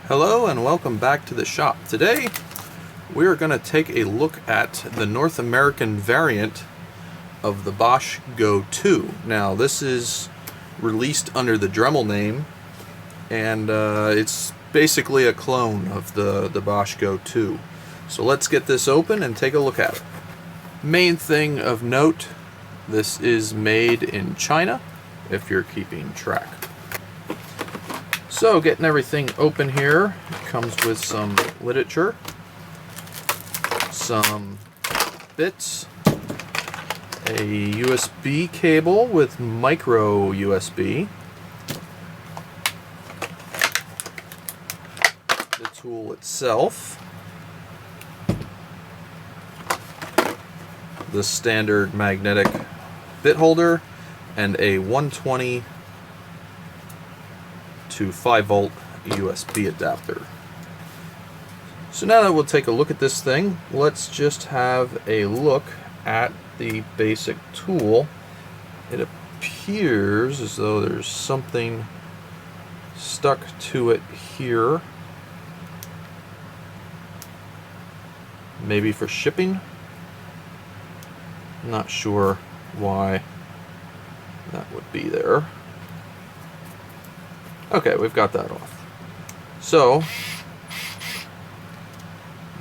Hello and welcome back to the shop. Today we are going to take a look at the North American variant of the Bosch GO 2. Now this is released under the Dremel name, and it's basically a clone of the Bosch GO 2. So let's get this open and take a look at it. Main thing of note, this is made in China, if you're keeping track. So getting everything open here, it comes with some literature, some bits, a USB cable with micro USB, the tool itself, the standard magnetic bit holder, and a 120 to 5-volt USB adapter. So now that we'll take a look at this thing, let's just have a look at the basic tool. It appears as though there's something stuck to it here. Maybe for shipping? Not sure why that would be there. Okay, we've got that off. So,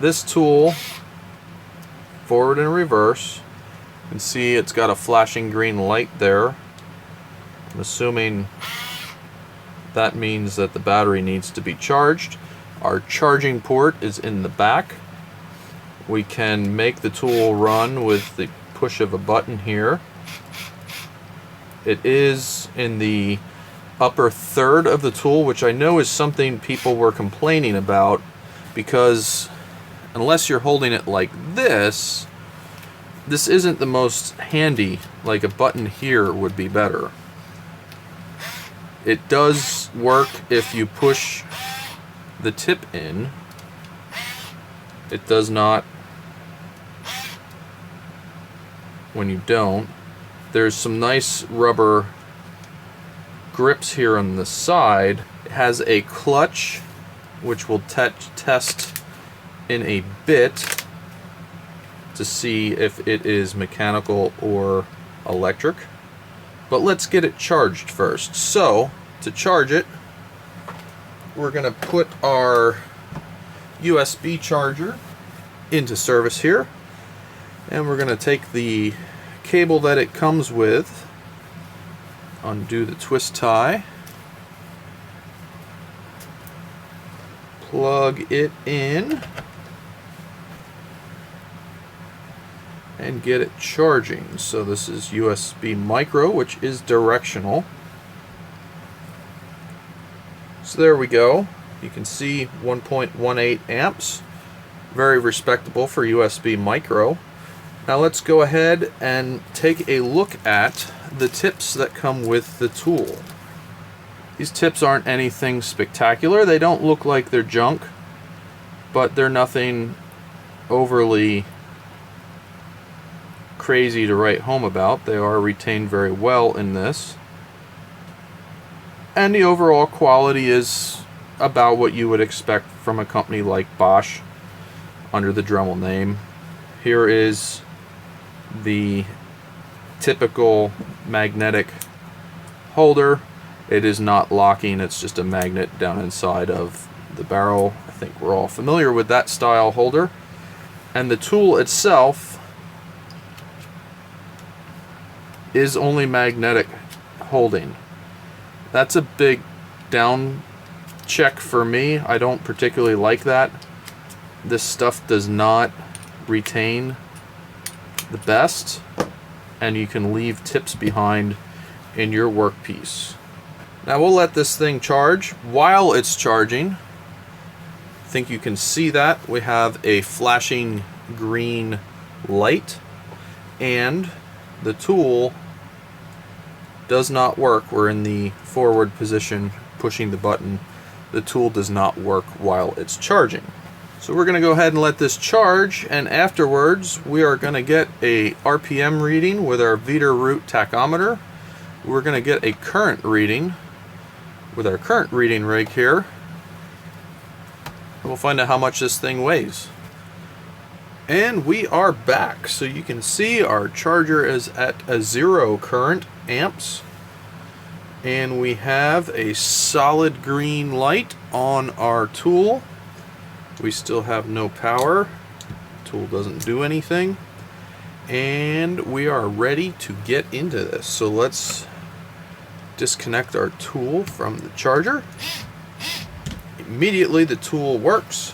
this tool, forward and reverse, you can see it's got a flashing green light there. I'm assuming that means that the battery needs to be charged. Our charging port is in the back. We can make the tool run with the push of a button here. It is in the upper third of the tool, which I know is something people were complaining about, because unless you're holding it like this isn't the most handy. Like a button here would be better. It does work if you push the tip in. It does not when you don't. There's some nice rubber grips here on the side. It has a clutch which we'll test in a bit to see if it is mechanical or electric. But let's get it charged first. So to charge it, we're going to put our USB charger into service here, and we're going to take the cable that it comes with, undo the twist tie, plug it in, and get it charging. So this is USB micro, which is directional. So there we go. You can see 1.18 amps. Very respectable for USB micro. Now let's go ahead and take a look at the tips that come with the tool. These tips aren't anything spectacular. They don't look like they're junk, but they're nothing overly crazy to write home about. They are retained very well in this, and the overall quality is about what you would expect from a company like Bosch under the Dremel name. Here is the typical magnetic holder. It is not locking, it's just a magnet down inside of the barrel. I think we're all familiar with that style holder. And the tool itself is only magnetic holding. That's a big down check for me. I don't particularly like that. This stuff does not retain the best, and you can leave tips behind in your workpiece. Now we'll let this thing charge. While it's charging, I think you can see that we have a flashing green light, and the tool does not work. We're in the forward position pushing the button. The tool does not work while it's charging. So we're going to go ahead and let this charge, and afterwards we are going to get a RPM reading with our Veeder-Root tachometer. We're going to get a current reading with our current reading rig here, we'll find out how much this thing weighs. And we are back. So you can see our charger is at a 0 current amps. And we have a solid green light on our tool. We still have no power. Tool doesn't do anything. And we are ready to get into this. So let's disconnect our tool from the charger. Immediately the tool works,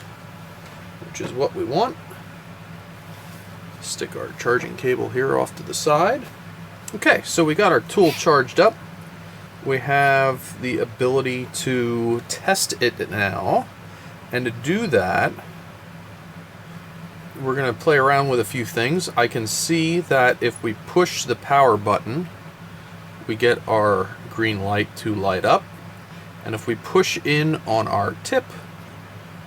which is what we want. Stick our charging cable here off to the side. Okay, so we got our tool charged up. We have the ability to test it now. And to do that, we're going to play around with a few things. I can see that if we push the power button, we get our green light to light up. And if we push in on our tip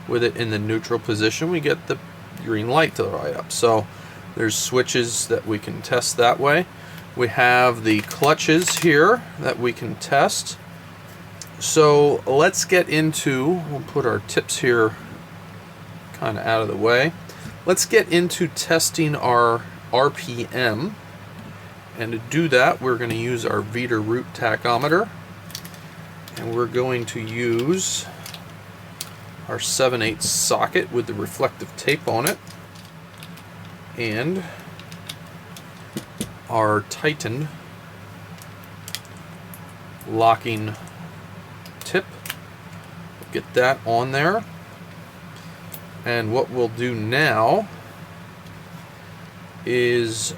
with it in the neutral position, we get the green light to light up. So there's switches that we can test that way. We have the clutches here that we can test. So let's get into, we'll put our tips here kind of out of the way. Let's get into testing our RPM. And to do that, we're going to use our Veeder root tachometer. And we're going to use our 7/8 socket with the reflective tape on it. And our Titan locking tip. Get that on there. And what we'll do now is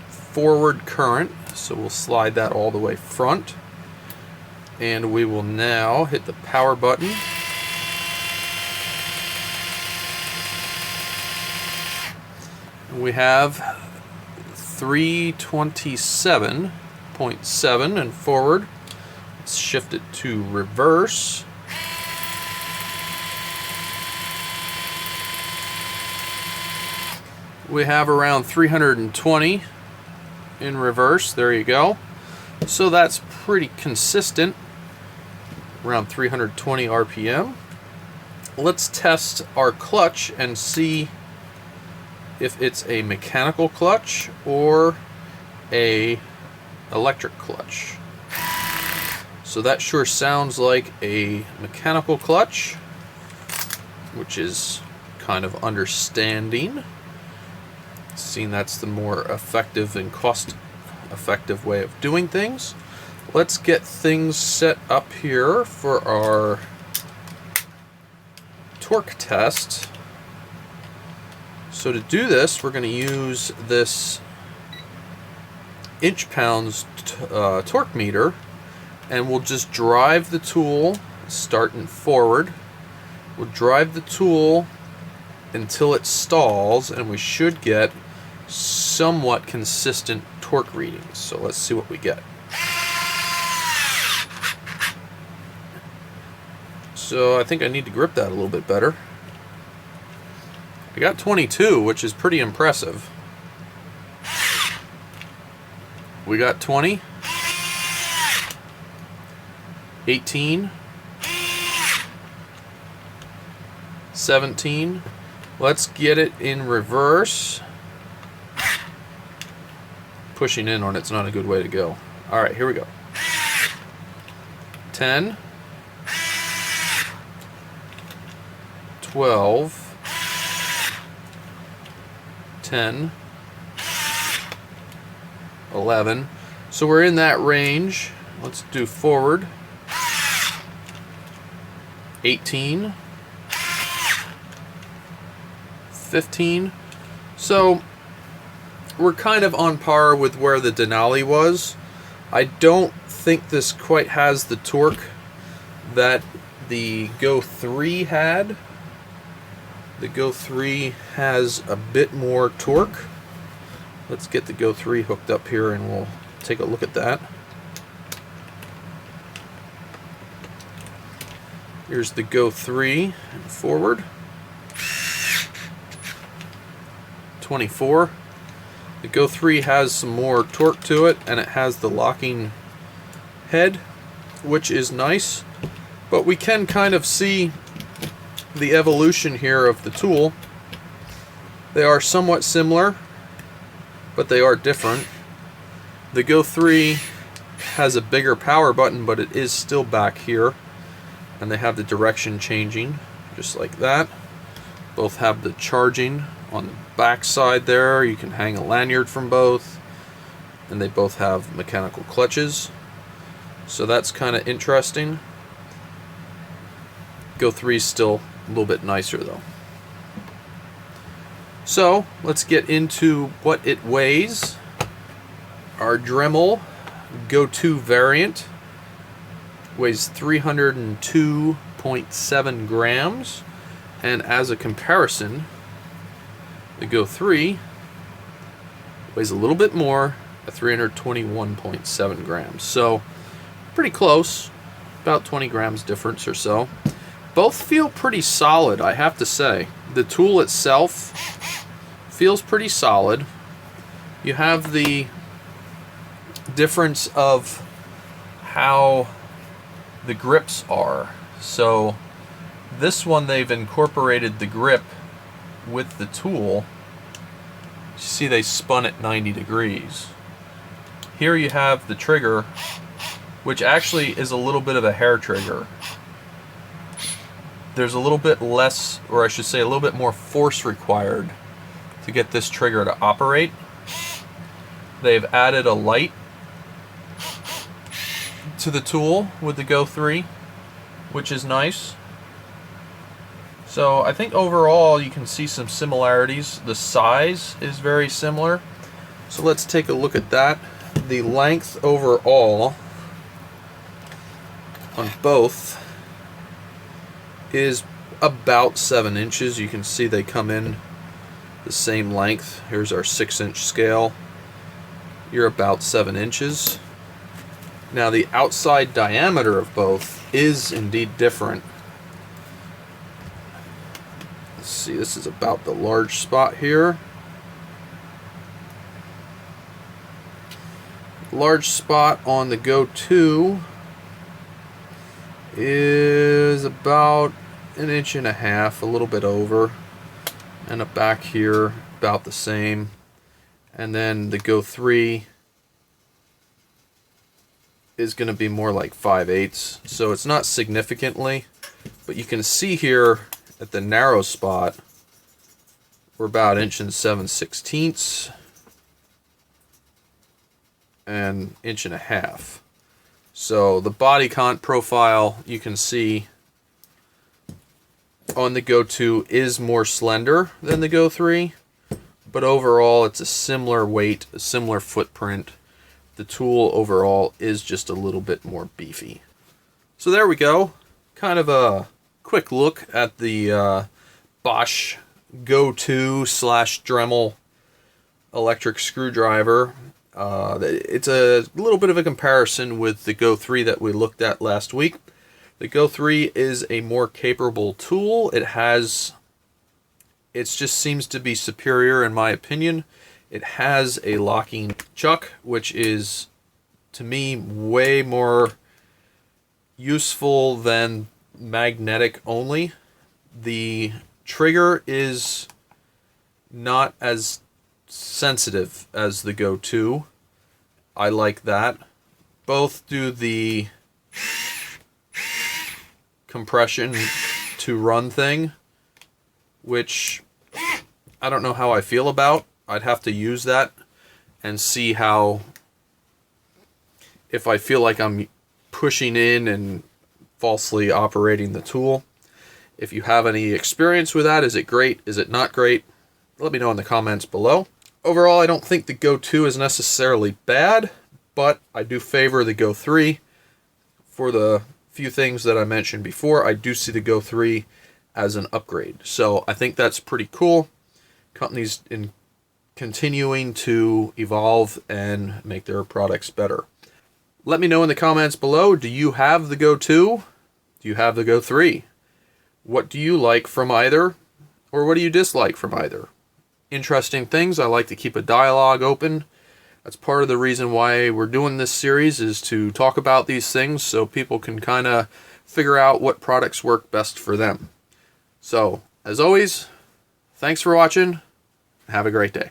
forward current. So we'll slide that all the way front. And we will now hit the power button. We have 327.7 and forward. Let's shift it to reverse. We have around 320 in reverse. There you go. So that's pretty consistent, around 320 RPM. Let's test our clutch and see if it's a mechanical clutch or a electric clutch. So that sure sounds like a mechanical clutch, which is kind of understanding. Seeing that's the more effective and cost-effective way of doing things. Let's get things set up here for our torque test. So to do this, we're going to use this inch-pounds torque meter, and we'll just drive the tool starting forward. We'll drive the tool until it stalls, and we should get somewhat consistent torque readings. So let's see what we get. So I think I need to grip that a little bit better. I got 22, which is pretty impressive. We got 20, 18, 17. Let's get it in reverse. Pushing in on it's not a good way to go. All right, here we go. 10, 12, 10, 11. So we're in that range. Let's do forward. 18, 15. So we're kind of on par with where the Denali was. I don't think this quite has the torque that the GO 3 had. The GO 3 has a bit more torque. Let's get the GO 3 hooked up here and we'll take a look at that. Here's the GO 3 and forward. 24. The GO 3 has some more torque to it, and it has the locking head, which is nice. But we can kind of see the evolution here of the tool. They are somewhat similar, but they are different. The Go 3 has a bigger power button, but it is still back here. And they have the direction changing, just like that. Both have the charging on the back side there. You can hang a lanyard from both. And they both have mechanical clutches. So that's kind of interesting. Go 3 is still a little bit nicer though. So let's get into what it weighs. Our Dremel Go 2 variant weighs 302.7 grams, and as a comparison, the Go 3 weighs a little bit more at 321.7 grams. So pretty close, about 20 grams difference or so. Both feel pretty solid, I have to say. The tool itself feels pretty solid. You have the difference of how the grips are. So this one, they've incorporated the grip with the tool. You see they spun it 90 degrees. Here you have the trigger, which actually is a little bit of a hair trigger. There's a little bit less, or I should say a little bit more force required to get this trigger to operate. They've added a light to the tool with the Go 3, which is nice. So I think overall you can see some similarities. The size is very similar. So let's take a look at that. The length overall on both is about 7 inches. You can see they come in the same length. Here's our 6-inch scale. You're about 7 inches. Now the outside diameter of both is indeed different. Let's see, this is about the large spot here. Large spot on the Go 2 is about 1.5 inches, a little bit over. And up back here, about the same. And then the Go 3 is going to be more like 5/8, so it's not significantly, but you can see here at the narrow spot we're about 1 7/16 and 1.5 inches. So the body cont profile, you can see on the Go 2 is more slender than the Go 3, but overall it's a similar weight, a similar footprint. The tool overall is just a little bit more beefy. So there we go. Kind of a quick look at the Bosch GO 2 / Dremel electric screwdriver. It's a little bit of a comparison with the Go 3 that we looked at last week. The Go 3 is a more capable tool. It just seems to be superior in my opinion. It has a locking chuck, which is, to me, way more useful than magnetic only. The trigger is not as sensitive as the Go 2. I like that. Both do the compression to run thing, which I don't know how I feel about. I'd have to use that and see how, if I feel like I'm pushing in and falsely operating the tool. If you have any experience with that, is it great? Is it not great? Let me know in the comments below. Overall, I don't think the Go 2 is necessarily bad, but I do favor the Go 3. For the few things that I mentioned before, I do see the Go 3 as an upgrade. So I think that's pretty cool. Companies continuing to evolve and make their products better. Let me know in the comments below, do you have the Go 2? Do you have the Go 3? What do you like from either? Or what do you dislike from either? Interesting things. I like to keep a dialogue open. That's part of the reason why we're doing this series, is to talk about these things so people can kind of figure out what products work best for them. So, as always, thanks for watching. Have a great day.